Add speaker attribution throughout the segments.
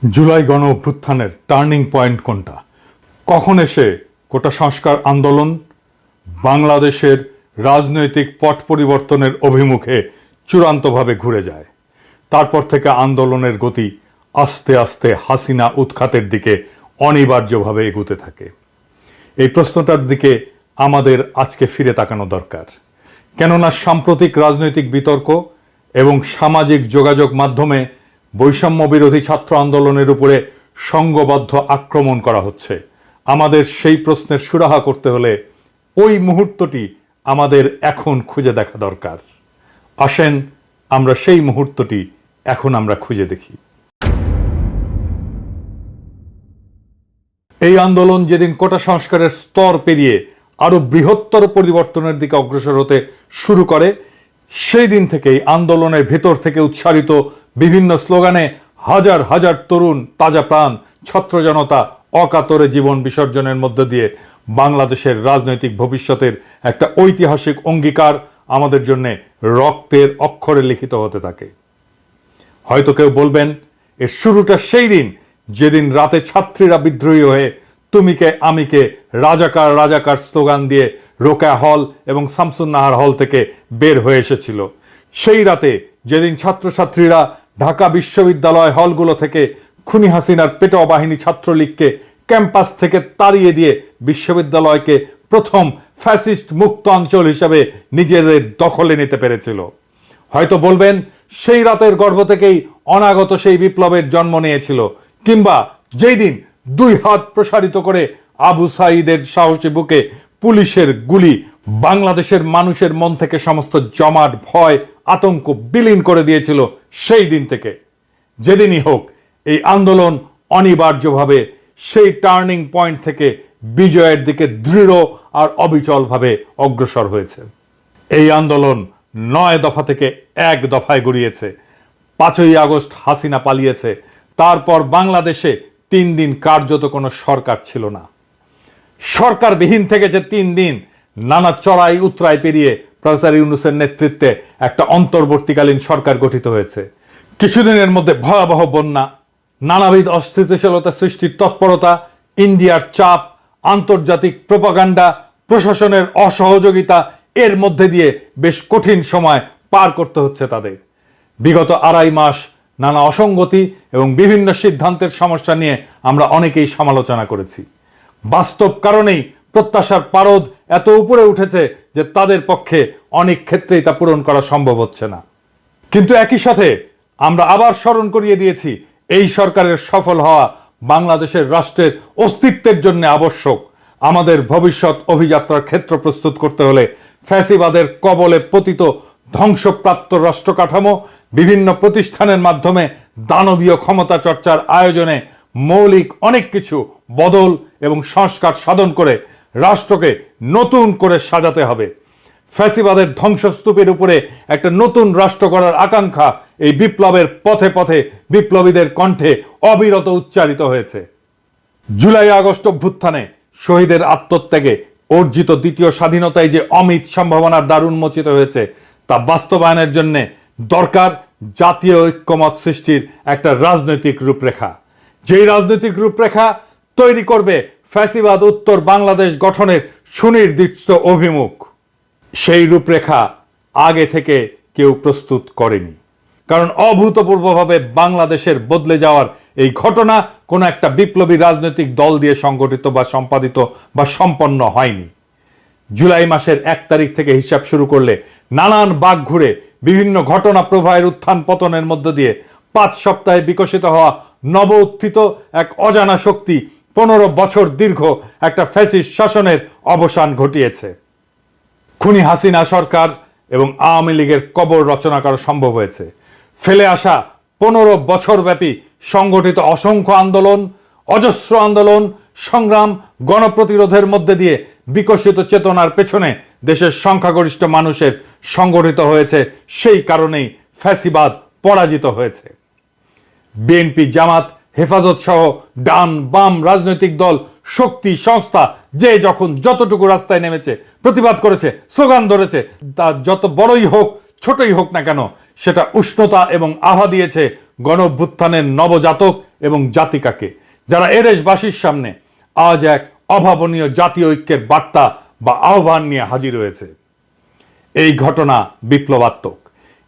Speaker 1: জুলাই গণ অভ্যুত্থানের turning point কোনটা? কখন এসে কোটা সংস্কার আন্দোলন বাংলাদেশের রাজনৈতিক পট পরিবর্তনের অভিমুখে চূড়ান্তভাবে ঘুরে যায়? তারপর থেকে আন্দোলনের গতি আস্তে আস্তে হাসিনা উৎখাতের দিকে অনিবার্যভাবে এগুতে থাকে। এই প্রশ্নটার দিকে আমাদের আজকে ফিরে তাকানো দরকার, কেননা সাম্প্রতিক রাজনৈতিক বিতর্ক এবং সামাজিক যোগাযোগ মাধ্যমে বৈষম্য বিরোধী ছাত্র আন্দোলনের উপরে সংঘবদ্ধ আক্রমণ করা হচ্ছে। আমাদের সেই প্রশ্নের সুরাহা করতে হলে ওই মুহূর্তটি আমাদের এখন খুঁজে দেখা দরকার। আসেন আমরা সেই মুহূর্তটি এখন আমরা খুঁজে দেখি। এই আন্দোলন যেদিন কোটা সংস্কারের স্তর পেরিয়ে আরো বৃহত্তর পরিবর্তনের দিকে অগ্রসর হতে শুরু করে, সেই দিন থেকেই আন্দোলনের ভেতর থেকে উচ্চারিত বিভিন্ন স্লোগানে হাজার হাজার তরুণ তাজা প্রাণ ছাত্র জনতা অকাতরে জীবন বিসর্জনের মধ্য দিয়ে বাংলাদেশের রাজনৈতিক ভবিষ্যতের একটা ঐতিহাসিক অঙ্গীকার আমাদের জন্য রক্তের অক্ষরে লিখিত হতে থাকে। হয়তো কেউ বলবেন এর শুরুটা সেই দিন যেদিন রাতে ছাত্রীরা বিদ্রোহী হয়ে তুমিকে আমিকে রাজাকার রাজাকার স্লোগান দিয়ে রোকেয়া হল এবং শামসুন্নাহার হল থেকে বের হয়ে এসেছিল। সেই রাতে যেদিন ছাত্রছাত্রীরা ঢাকা বিশ্ববিদ্যালয় হলগুলো থেকে খুনি হাসিনার পেটোয়া বাহিনী ছাত্রলীগকে ক্যাম্পাস থেকে তাড়িয়ে দিয়ে বিশ্ববিদ্যালয়কে প্রথম ফ্যাসিস্ট মুক্ত অঞ্চল হিসেবে নিজেদের দখলে নিতে পেরেছিল। হয়তো বলবেন সেই রাতের গর্ভ থেকেই অনাগত সেই বিপ্লবের জন্ম নিয়েছিল, কিংবা যেই দিন দুই হাত প্রসারিত করে আবু সাঈদের সাহসী বুকে পুলিশের গুলি বাংলাদেশের মানুষের মন থেকে সমস্ত জমাট ভয় আতঙ্ক বিলীন করে দিয়েছিল। সেই দিন থেকে যেদিনই হোক, এই আন্দোলন অনিবার্যভাবে সেই টার্নিং পয়েন্ট থেকে বিজয়ের দিকে দৃঢ় আর অবিচলভাবে অগ্রসর হয়েছে। এই আন্দোলন 9 দফা থেকে 1 দফায় গড়িয়েছে। 5ই আগস্ট হাসিনা পালিয়েছে, তারপর বাংলাদেশে 3 দিন কার্যত কোনো সরকার ছিল না। সরকারবিহীন থেকে যে 3 দিন নানা চড়াই উতরাই পেরিয়ে প্রফেসর ইউনূসের নেতৃত্বে একটা অন্তর্বর্তীকালীন সরকার গঠিত হয়েছে। কিছুদিনের মধ্যে ভয়াবহ বন্যা, নানাবিধ অস্থিতিশীলতা সৃষ্টির তৎপরতা, ইন্ডিয়ার চাপ, আন্তর্জাতিক প্রোপাগান্ডা, প্রশাসনের অসহযোগিতা, এর মধ্যে দিয়ে বেশ কঠিন সময় পার করতে হচ্ছে তাদের। বিগত 2.5 মাস নানা অসঙ্গতি এবং বিভিন্ন সিদ্ধান্তের সমস্যা নিয়ে আমরা অনেকেই সমালোচনা করেছি। বাস্তব কারণেই প্রত্যাশার পারদ এত উপরে উঠেছে যে তাদের পক্ষে অনেক ক্ষেত্রেই তা পূরণ করা সম্ভব হচ্ছে না। কিন্তু একই সাথে আমরা আবার স্মরণ করিয়ে দিয়েছি, এই সরকারের সফল হওয়া বাংলাদেশের রাষ্ট্রের অস্তিত্বের জন্য আবশ্যক। আমাদের ভবিষ্যৎ অভিযাত্রার ক্ষেত্র প্রস্তুত করতে হলে ফ্যাসিবাদের কবলে পতিত ধ্বংসপ্রাপ্ত রাষ্ট্র কাঠামো বিভিন্ন প্রতিষ্ঠানের মাধ্যমে দানবীয় ক্ষমতা চর্চার আয়োজনে মৌলিক অনেক কিছু বদল এবং সংস্কার সাধন করে রাষ্ট্রকে নতুন করে সাজাতে হবে। ফ্যাসিবাদের ধ্বংসস্তূপের উপরে একটা নতুন রাষ্ট্র গড়ার আকাঙ্ক্ষা এই বিপ্লবের পথে পথে বিপ্লবীদের কণ্ঠে অবিরত উচ্চারিত হয়েছে। জুলাই আগস্ট অভ্যুত্থানে শহীদের আত্মত্যাগে অর্জিত দ্বিতীয় স্বাধীনতায় যে অমিত সম্ভাবনার দ্বার উন্মোচিত হয়েছে, তা বাস্তবায়নের জন্য দরকার জাতীয় ঐক্যমত সৃষ্টির একটা রাজনৈতিক রূপরেখা। যেই রাজনৈতিক রূপরেখা তৈরি করবে ফ্যাসিবাদ উত্তর বাংলাদেশ গঠনের সুনির্দিষ্ট অভিমুখ। সেই রূপরেখা আগে থেকে কেউ প্রস্তুত করেনি, কারণ অভূতপূর্বভাবে বাংলাদেশের বদলে যাওয়ার এই ঘটনা কোনো একটা বিপ্লবী রাজনৈতিক দল দিয়ে সংগঠিত বা সম্পাদিত বা সম্পন্ন হয়নি। জুলাই মাসের 1 তারিখ থেকে হিসাব শুরু করলে নানান বাঁক ঘুরে বিভিন্ন ঘটনা প্রবাহের উত্থান পতনের মধ্য দিয়ে 5 সপ্তাহে বিকশিত হওয়া নব উত্থিত এক অজানা শক্তি 15 বছর দীর্ঘ একটা ফ্যাসিস্ট শাসনের অবসান ঘটিয়েছে। খুনি হাসিনা সরকার এবং আওয়ামী লীগের কবর রচনা করা সম্ভব হয়েছে। ফেলে আসা 15 বছর ব্যাপী সংগঠিত অসংখ্য আন্দোলন, অজস্র আন্দোলন, সংগ্রাম, গণপ্রতিরোধের মধ্যে দিয়ে বিকশিত চেতনার পেছনে দেশের সংখ্যাগরিষ্ঠ মানুষের সংগঠিত হয়েছে। সেই কারণেই ফ্যাসিবাদ পরাজিত হয়েছে। বিএনপি, জামাত, হেফাজত সহ ডান বাম রাজনৈতিক দল, শক্তি, সংস্থা যে যখন যতটুকু রাস্তায় নেমেছে, প্রতিবাদ করেছে, স্লোগান ধরেছে, তা যত বড়ই হোক ছোটই হোক না কেন, সেটা উষ্ণতা এবং আভা দিয়েছে গণ অভ্যুত্থানের নবজাতক এবং জাতিকাকে, যারা এদেশবাসীর সামনে আজ এক অভাবনীয় জাতীয় ঐক্যের বার্তা বা আহ্বান নিয়ে হাজির হয়েছে। এই ঘটনা বিপ্লবাত্মক।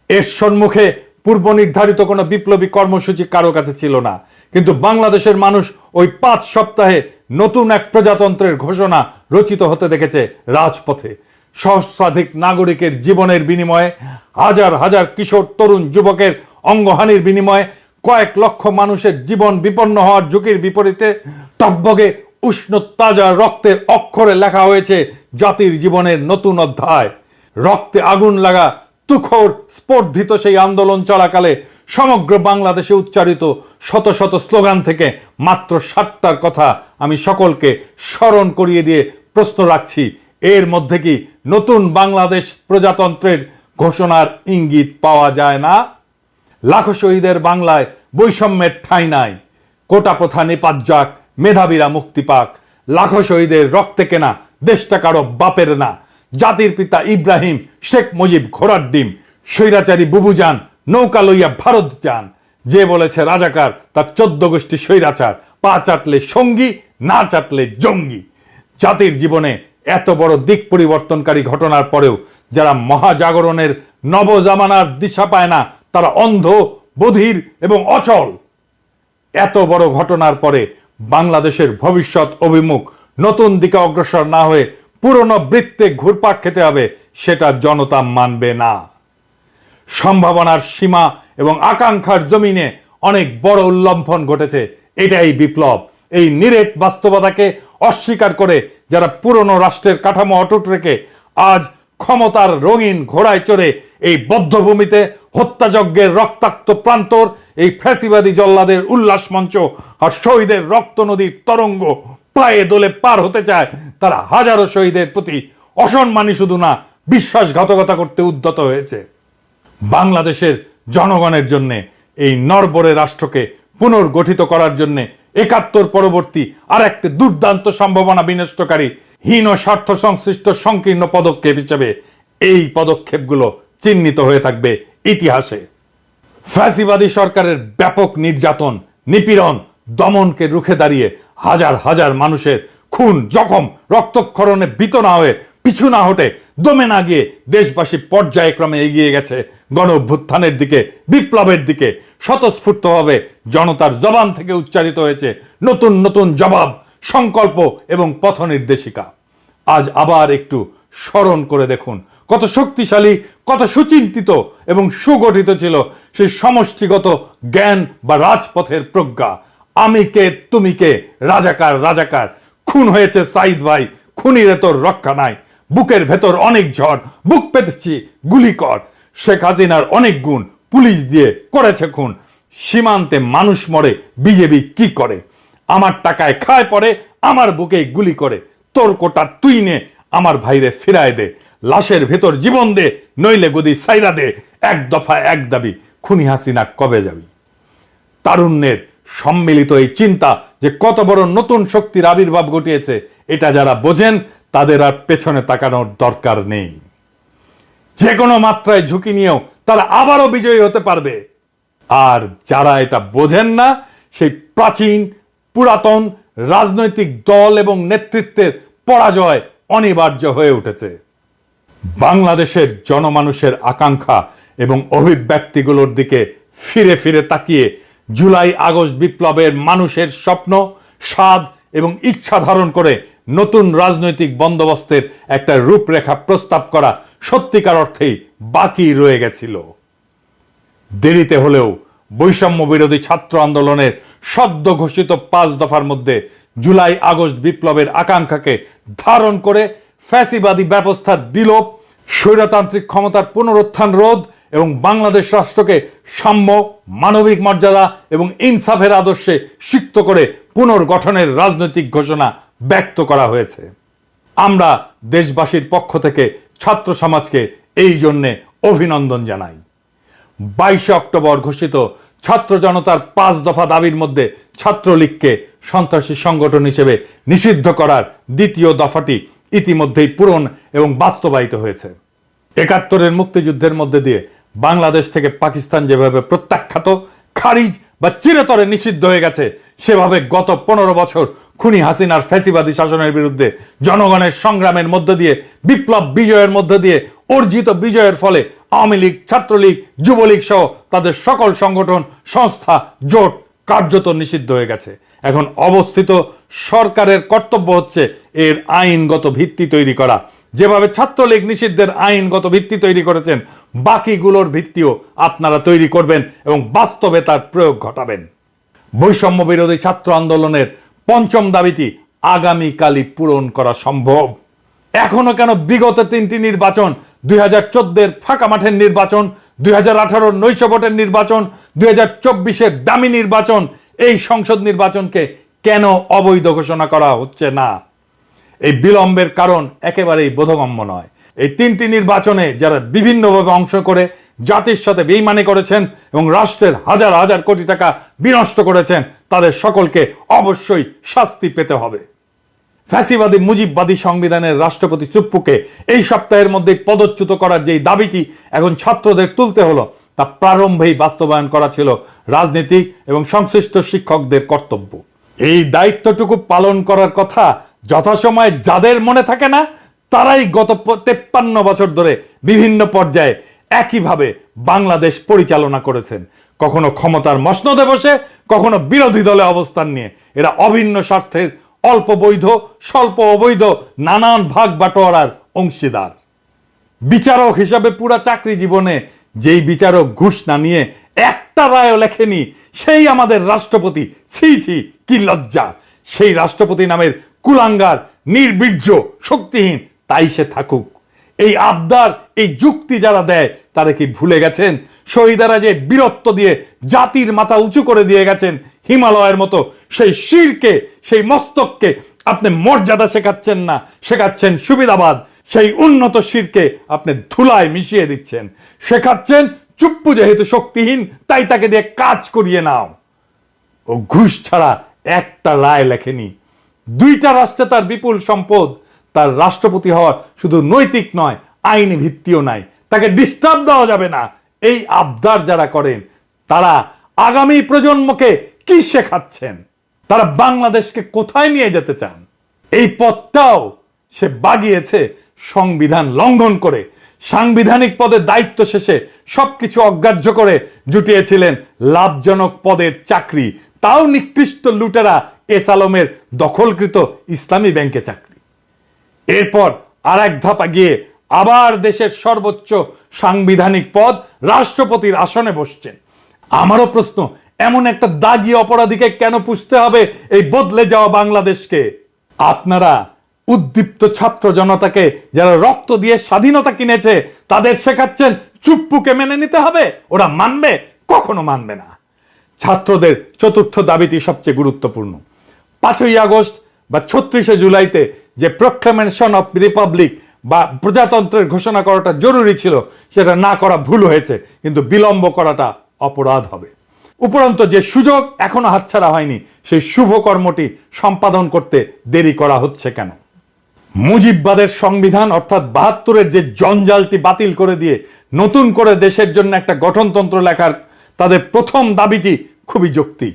Speaker 1: এর সম্মুখে পূর্ব নির্ধারিত কোনো বিপ্লবী কর্মসূচি কারো কাছে ছিল না, কিন্তু বাংলাদেশের মানুষ ওই 5 সপ্তাহে নতুন এক প্রজাতন্ত্রের ঘোষণা রচিত হতে দেখেছে রাজপথে। সহস্রাধিক নাগরিকের জীবনের বিনিময়ে, হাজার হাজার কিশোর তরুণ যুবকের অঙ্গহানির বিনিময়ে, কয়েক লক্ষ মানুষের জীবন বিপন্ন হওয়ার ঝুঁকির বিপরীতে টকবগে উষ্ণ তাজা রক্তের অক্ষরে লেখা হয়েছে জাতির জীবনের নতুন অধ্যায়। রক্তে আগুন লাগা তুখোর স্পর্ধিত সেই আন্দোলন চলাকালে সমগ্র বাংলাদেশে উচ্চারিত শত শত স্লোগান থেকে মাত্র 7টার কথা আমি সকলকে স্মরণ করিয়ে দিয়ে প্রশ্ন রাখছি, এর মধ্যে কি নতুন বাংলাদেশ প্রজাতন্ত্রের ঘোষণার ইঙ্গিত পাওয়া যায় না? লাখো শহীদের বাংলায় বৈষম্যের ঠাঁই নাই, কোটা প্রথা নিপাত যাক, মেধাবীরা মুক্তি পাক। লাখো শহীদের রক্তে কেনা দেশটা কারো বাপের না। জাতির পিতা ইব্রাহিম, শেখ মুজিব ঘোড়ার ডিম, স্বৈরাচারী বুবুজান নৌকা লইয়া ভারত যান। যে বলেছে রাজাকার তার 14 গোষ্ঠী স্বৈরাচার, পা চাটলে সঙ্গী, না চাটলে জঙ্গি। জাতির জীবনে এত বড় দিক পরিবর্তনকারী ঘটনার পরেও যারা মহাজাগরণের নবজামানার দিশা পায় না, তারা অন্ধ, বধির এবং অচল। এত বড় ঘটনার পরে বাংলাদেশের ভবিষ্যৎ অভিমুখ নতুন দিকে অগ্রসর না হয়ে পুরনো বৃত্তে ঘুরপাক খেতে হবে, সেটা জনতা মানবে না। সম্ভাবনার সীমা এবং আকাঙ্ক্ষার জমিনে অনেক বড় উল্লম্ফন ঘটেছে। এটাই বিপ্লব। এই নিরেট বাস্তবতাকে অস্বীকার করে যারা পুরনো রাষ্ট্রের কাঠামো অটুট রেখে আজ ক্ষমতার রঙিন ঘোড়ায় চড়ে এই বদ্ধভূমিতে হত্যাযজ্ঞের রক্তাক্ত প্রান্তর, এই ফ্যাসিবাদী জল্লাদের উল্লাস মঞ্চ আর শহীদের রক্ত নদীর তরঙ্গ পায়ে দোলে পার হতে চায়, তারা হাজারো শহীদের প্রতি অসম্মানী শুধু না, বিশ্বাসঘাতকতা করতে উদ্যত হয়েছে। বাংলাদেশের জনগণের জন্য এই নরবরে রাষ্ট্রকে পুনর্গঠিত করার জন্য 71 পরবর্তী আর একটি দুর্দান্ত সম্ভাবনা বিনষ্টকারী হীন স্বার্থ সংশ্লিষ্ট সংকীর্ণ পদক্ষেপ হিসেবে এই পদক্ষেপগুলো চিহ্নিত হয়ে থাকবে ইতিহাসে। ফ্যাসিবাদী সরকারের ব্যাপক নির্যাতন, নিপীড়ন, দমনকে রুখে দাঁড়িয়ে হাজার হাজার মানুষের খুন, জখম, রক্তক্ষরণে ভীত না হয়ে, পিছু না হটে, দমে না গিয়ে দেশবাসী পর্যায়ক্রমে এগিয়ে গেছে গণ অভ্যুত্থানের দিকে, বিপ্লবের দিকে। স্বতঃস্ফূর্তভাবে জনতার জবান থেকে উচ্চারিত হয়েছে নতুন নতুন জবাব, সংকল্প এবং পথ নির্দেশিকা। আজ আবার একটু স্মরণ করে দেখুন কত শক্তিশালী, কত সুচিন্তিত এবং সুগঠিত ছিল সেই সমষ্টিগত জ্ঞান বা রাজপথের প্রজ্ঞা। আমি কে, তুমি কে, রাজাকার রাজাকার, খুন হয়েছে সাইদ ভাই, খুনিরে তোর রক্ষা নাই, বুকের ভেতর অনেক ঝড়, বুক পেতেছি গুলি কর। শেখ হাসিনার অনেক গুণ, পুলিশ দিয়ে করেছে খুন, সীমান্তে মানুষ মরে, বিজেপি কি করে? আমার টাকায় খায় পড়ে, আমার বুকে গুলি করে, তোর কোটা তুই নে, আমার ভাইরে ফিরায় দে, লাশের ভেতর জীবন দে, নইলে গদি সাইরা দে, এক দফা এক দাবি, খুনি হাসিনা কবে যাবি? তারুণ্যের সম্মিলিত এই চিন্তা যে কত বড় নতুন শক্তির আবির্ভাব ঘটিয়েছে, এটা যারা বোঝেন তাদের আর পেছনে তাকানোর দরকার নেই। যে কোনো মাত্রায় ঝুঁকি নিয়েও তারা আবারও বিজয়ী হতে পারবে। আর যারা এটা বোঝেন না, সেই প্রাচীন পুরাতন রাজনৈতিক দল এবং নেতৃত্বের পরাজয় অনিবার্য হয়ে উঠেছে। বাংলাদেশের জনমানুষের আকাঙ্ক্ষা এবং অভিব্যক্তিগুলোর দিকে ফিরে ফিরে তাকিয়ে জুলাই আগস্ট বিপ্লবের মানুষের স্বপ্ন, স্বাদ এবং ইচ্ছা ধারণ করে নতুন রাজনৈতিক বন্দোবস্তের একটা রূপরেখা প্রস্তাব করা সত্যিকার অর্থেই বাকি রয়ে গেছিল। দেরিতে হলেও বৈষম্য বিরোধী ছাত্র আন্দোলনের সদ্য ঘোষিত 5 দফার মধ্যে জুলাই আগস্ট বিপ্লবের আকাঙ্ক্ষাকে ধারণ করে ফ্যাসিবাদী ব্যবস্থার বিলোপ, স্বৈরতান্ত্রিক ক্ষমতার পুনরুত্থান রোধ এবং বাংলাদেশ রাষ্ট্রকে সাম্য, মানবিক মর্যাদা এবং ইনসাফের আদর্শে সিক্ত করে পুনর্গঠনের রাজনৈতিক ঘোষণা ব্যক্ত করা হয়েছে। আমরা দেশবাসীর পক্ষ থেকে ছাত্র সমাজকে এই জন্যে অভিনন্দন জানাই। 22 অক্টোবর ঘোষিত ছাত্র জনতার 5 দফা দাবির মধ্যে ছাত্রলীগকে সন্ত্রাসী সংগঠন হিসেবে নিষিদ্ধ করার দ্বিতীয় দফাটি ইতিমধ্যেই পূরণ এবং বাস্তবায়িত হয়েছে। 71-এর মুক্তিযুদ্ধের মধ্যে দিয়ে বাংলাদেশ থেকে পাকিস্তান যেভাবে প্রত্যাখ্যাত, খারিজ বা চিরতরে নিষিদ্ধ হয়ে গেছে, সেভাবে গত 15 বছর খুনি হাসিনার ফ্যাসিবাদী শাসনের বিরুদ্ধে জনগণের সংগ্রামের মধ্য দিয়ে, বিপ্লব বিজয়ের মধ্য দিয়ে অর্জিত বিজয়ের ফলে আওয়ামী লীগ, ছাত্রলীগ, যুবলীগ সহ তাদের সকল সংগঠন, সংস্থা, জোট কার্যত নিষিদ্ধ হয়ে গেছে। এখন অবস্থিত সরকারের কর্তব্য হচ্ছে এর আইনগত ভিত্তি তৈরি করা। যেভাবে ছাত্রলীগ নিষিদ্ধের আইনগত ভিত্তি তৈরি করেছেন, বাকিগুলোর ভিত্তিও আপনারা তৈরি করবেন এবং বাস্তবে তার প্রয়োগ ঘটাবেন। বৈষম্য বিরোধী ছাত্র আন্দোলনের 5ম দাবিটি আগামীকালই পূরণ করা সম্ভব। এখনো কেন বিগত 3টি নির্বাচন, 2014-এর ফাঁকা মাঠের নির্বাচন, 2018-র নৈশ ভোটের নির্বাচন, 2024-এর দামি নির্বাচন, এই সংসদ নির্বাচনকে কেন অবৈধ ঘোষণা করা হচ্ছে না? এই বিলম্বের কারণ একেবারেই বোধগম্য নয়। এই 3টি নির্বাচনে যারা বিভিন্নভাবে অংশ করে জাতির সাথে বেইমানি করেছেন এবং রাষ্ট্রের হাজার হাজার কোটি টাকা বিনষ্ট করেছেন, তাদের সকলকে অবশ্যই শাস্তি পেতে হবে। ফ্যাসিবাদী মুজিববাদী সংবিধানের রাষ্ট্রপতি চুপ্পুকে এই সপ্তাহের মধ্যে পদচ্যুত করার যেই দাবিটি এখন ছাত্রদের তুলতে হলো, তা প্রারম্ভেই বাস্তবায়ন করা ছিল রাজনীতিক এবং সংশ্লিষ্ট শিক্ষকদের কর্তব্য। এই দায়িত্বটুকু পালন করার কথা যথাসময়ে যাদের মনে থাকে না, তারাই গত 53 বছর ধরে বিভিন্ন পর্যায়ে একইভাবে বাংলাদেশ পরিচালনা করেছেন। কখনো ক্ষমতার মসনদে বসে, কখনো বিরোধী দলে অবস্থান নিয়ে। এরা অভিন্ন স্বার্থের অল্প বৈধ, স্বল্প অবৈধ নানান ভাগ বাটোয়ারার অংশীদার। বিচারক হিসাবে পুরা চাকরি জীবনে যেই বিচারক ঘুষ না নিয়ে একটা রায়ও লেখেনি, সেই আমাদের রাষ্ট্রপতি। ছি ছি, কি লজ্জা! সেই রাষ্ট্রপতি নামের কুলাঙ্গার, নির্বীর্য, শক্তিহীন, তাই সে থাকুক। এই আবদার, এই যুক্তি যারা দেয়, তারা কি ভুলে গেছেন শহীদারা যে বীরত্ব দিয়ে জাতির মাথা উঁচু করে দিয়ে গেছেন হিমালয়ের মতো? সেই শিরকে, সেই মস্তককে আপনি মর্যাদা শেখাচ্ছেন না, শেখাচ্ছেন সুবিধাবাদ। সেই উন্নত শিরকে আপনি ধুলায় মিশিয়ে দিচ্ছেন, শেখাচ্ছেন চুপ্পু যেহেতু শক্তিহীন, তাই তাকে দিয়ে কাজ করিয়ে নাও। ও ঘুষ ছাড়া একটা রায় লেখেনি। 2টা রাষ্ট্রে তার বিপুল সম্পদ। তার রাষ্ট্রপতি হওয়ার শুধু নৈতিক নয়, আইনি ভিত্তিও নাই। তাকে ডিস্টার্ব দেওয়া যাবে না। এই আবদার যারা করেন, তারা আগামী প্রজন্মকে কি শেখাচ্ছেন? তারা বাংলাদেশকে কোথায় নিয়ে যেতে চান? এই পথটাও সে বাগিয়েছে সংবিধান লঙ্ঘন করে। সাংবিধানিক পদের দায়িত্ব শেষে সবকিছু অগ্রাহ্য করে জুটিয়েছিলেন লাভজনক পদের চাকরি, তাও নিকৃষ্ট লুটেরা এস আলমের দখলকৃত ইসলামী ব্যাংকে চাকরি। এরপর আর এক ধাপা গিয়ে আবার দেশের সর্বোচ্চ সাংবিধানিক পদ রাষ্ট্রপতির আসনে বসছেন। আমারও প্রশ্ন, এমন একটা দাগী অপরাধীকে কেন পুষতে হবে এই বদলে যাওয়া বাংলাদেশকে? আপনারা উদ্দীপ্ত ছাত্র জনতাকে, যারা রক্ত দিয়ে স্বাধীনতা কিনেছে, তাদের শেখাচ্ছেন চুপ্পুকে মেনে নিতে হবে। ওরা মানবে? কখনো মানবে না। ছাত্রদের 4র্থ দাবিটি সবচেয়ে গুরুত্বপূর্ণ। 5ই আগস্ট বা 36শে জুলাইতে যে প্রোক্লামেশন অফ রিপাবলিক বা প্রজাতন্ত্রের ঘোষণা করাটা জরুরি ছিল, সেটা না করা ভুল হয়েছে, কিন্তু বিলম্ব করাটা অপরাধ হবে। উপরন্ত যে সুযোগ এখনো হাতছাড়া হয়নি, সেই শুভ কর্মটি সম্পাদন করতে দেরি করা হচ্ছে কেন? মুজিববাদের সংবিধান অর্থাৎ 72-এর যে জঞ্জালটি বাতিল করে দিয়ে নতুন করে দেশের জন্য একটা গঠনতন্ত্র লেখার তাদের প্রথম দাবিটি খুবই যৌক্তিক।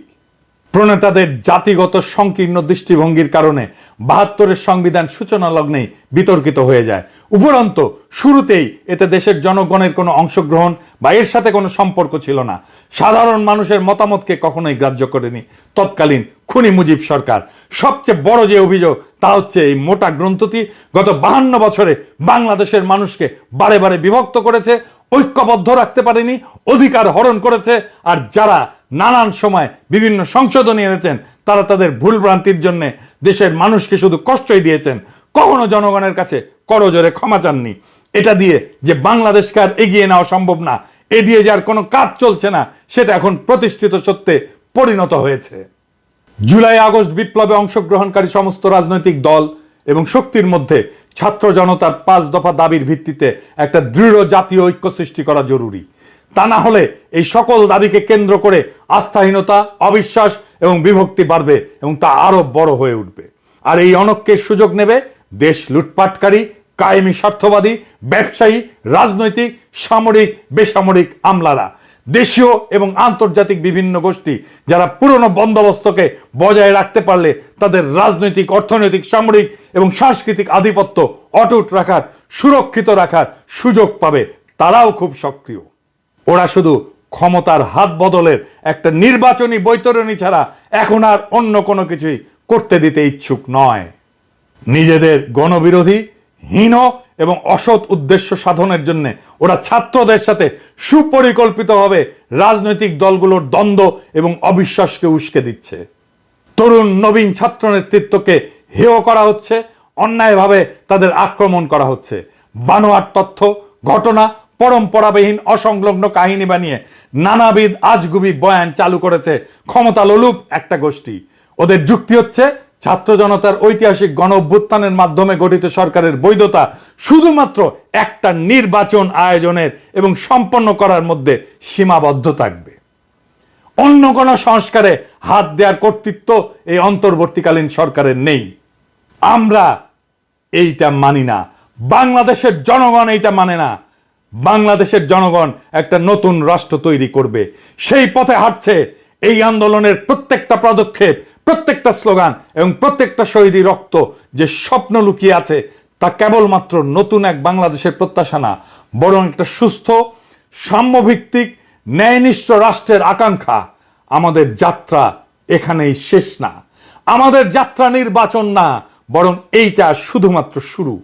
Speaker 1: প্রণেতাদের জাতিগত সংকীর্ণ দৃষ্টিভঙ্গির কারণে 72-এর সংবিধান সূচনা লগ্নেই বিতর্কিত হয়ে যায়। উপরন্ত শুরুতেই এতে দেশের জনগণের কোনো অংশগ্রহণ বা এর সাথে কোনো সম্পর্ক ছিল না। সাধারণ মানুষের মতামতকে কখনোই গ্রাহ্য করেনি তৎকালীন খুনি মুজিব সরকার। সবচেয়ে বড় যে অভিযোগ, তা হচ্ছে এই মোটা গ্রন্থটি গত 52 বছরে বাংলাদেশের মানুষকে বারে বারে বিভক্ত করেছে, ঐক্যবদ্ধ রাখতে পারেনি, অধিকার হরণ করেছে। আর যারা নানান সময় বিভিন্ন সংশোধনী এনেছেন, তারা তাদের ভুলভ্রান্তির জন্য দেশের মানুষকে শুধু কষ্টই দিয়েছেন, কখনো জনগণের কাছে করজোরে ক্ষমা চাননি। এটা দিয়ে যে বাংলাদেশকে আর এগিয়ে নেওয়া সম্ভব না, এ দিয়ে যার কোনো কাজ চলছে না, সেটা এখন প্রতিষ্ঠিত সত্যে পরিণত হয়েছে। জুলাই আগস্ট বিপ্লবে অংশগ্রহণকারী সমস্ত রাজনৈতিক দল এবং শক্তির মধ্যে ছাত্র জনতার 5 দফা দাবির ভিত্তিতে একটা দৃঢ় জাতীয় ঐক্য সৃষ্টি করা জরুরি। তা না হলে এই সকল দাবিকে কেন্দ্র করে আস্থাহীনতা, অবিশ্বাস এবং বিভক্তি বাড়বে এবং তা আরো বড় হয়ে উঠবে। আর এই অনক্যের সুযোগ নেবে দেশ লুটপাটকারী, কায়েমি স্বার্থবাদী, ব্যবসায়ী, রাজনৈতিক, সামরিক, বেসামরিক আমলারা। দেশীয় এবং আন্তর্জাতিক বিভিন্ন গোষ্ঠী যারা পুরনো বন্দোবস্তকে বজায় রাখতে পারলে তাদের রাজনৈতিক, অর্থনৈতিক, সামরিক এবং সাংস্কৃতিক আধিপত্য অটুট রাখার, সুরক্ষিত রাখার সুযোগ পাবে, তারাও খুব সক্রিয়। ওরা শুধু ক্ষমতার হাত বদলের একটা নির্বাচনী বৈতরণী ছাড়া এখন আর অন্য কোনো কিছুই করতে দিতে ইচ্ছুক নয়। নিজেদের গণবিরোধী, হীন এবং অসৎ উদ্দেশ্য সাধনের জন্য ওরা ছাত্রদের সাথে সুপরিকল্পিতভাবে রাজনৈতিক দলগুলোর দ্বন্দ্ব এবং অবিশ্বাসকে উস্কে দিচ্ছে। তরুণ নবীন ছাত্র নেতৃত্বকে হেয় করা হচ্ছে, অন্যায়ভাবে তাদের আক্রমণ করা হচ্ছে। বানোয়াট তথ্য, ঘটনা, পরম্পরাবিহীন অসংলগ্ন কাহিনী বানিয়ে নানাবিধ আজগুবি বয়ান চালু করেছে ক্ষমতা লোলুপ একটা গোষ্ঠী। ওদের যুক্তি হচ্ছে ছাত্র জনতার ঐতিহাসিক গণ অভ্যুত্থানের মাধ্যমে গঠিত সরকারের বৈধতা শুধুমাত্র একটা নির্বাচন আয়োজনের এবং সম্পন্ন করার মধ্যে সীমাবদ্ধ থাকবে। অন্য কোনো সংস্কারে হাত দেওয়ার কর্তৃত্ব এই অন্তর্বর্তীকালীন সরকারের নেই। আমরা এইটা মানি না, বাংলাদেশের জনগণ এইটা মানে না। বাংলাদেশের জনগণ একটা নতুন রাষ্ট্র তৈরি করবে, সেই পথে হাঁটছে। এই আন্দোলনের প্রত্যেকটা পদক্ষেপ, প্রত্যেকটা স্লোগান এবং প্রত্যেকটা শহীদি রক্ত যে স্বপ্ন লুকিয়ে আছে তা কেবলমাত্র নতুন এক বাংলাদেশের প্রত্যাশা না, বরং একটা সুস্থ, সাম্যভিত্তিক, ন্যায়নিষ্ঠ রাষ্ট্রের আকাঙ্ক্ষা। আমাদের যাত্রা এখানেই শেষ না, আমাদের যাত্রা নির্বাচন না, বরং এইটা শুধুমাত্র শুরু।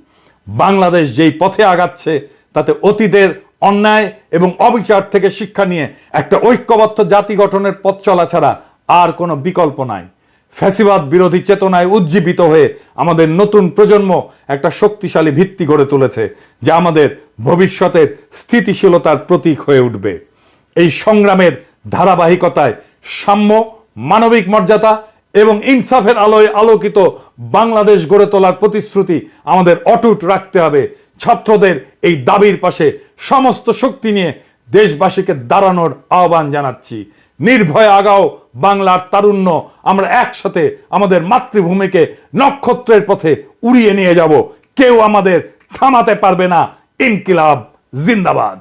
Speaker 1: বাংলাদেশ যেই পথে আগাচ্ছে তাতে অতীতের অন্যায় এবং অবিচার থেকে শিক্ষা নিয়ে একটা ঐক্যবদ্ধ জাতি গঠনের পথ চলা ছাড়া আর কোনো বিকল্প নাই। ফ্যাসিবাদ বিরোধী চেতনায় উজ্জীবিত হয়ে আমাদের নতুন প্রজন্ম একটা শক্তিশালী ভিত্তি গড়ে তুলেছে, যা আমাদের ভবিষ্যতের স্থিতিশীলতার প্রতীক হয়ে উঠবে। এই সংগ্রামের ধারাবাহিকতায় সাম্য, মানবিক মর্যাদা এবং ইনসাফের আলোয় আলোকিত বাংলাদেশ গড়ে তোলার প্রতিশ্রুতি আমাদের অটুট রাখতে হবে। ছাত্রদের এই দাবির পাশে সমস্ত শক্তি নিয়ে দেশবাসীকে দাঁড়ানোর আহ্বান জানাচ্ছি। নির্ভয়ে আগাও বাংলার তারুণ্য, আমরা একসাথে আমাদের মাতৃভূমিকে নক্ষত্রের পথে উড়িয়ে নিয়ে যাব। কেউ আমাদের থামাতে পারবে না। ইনকিলাব জিন্দাবাদ।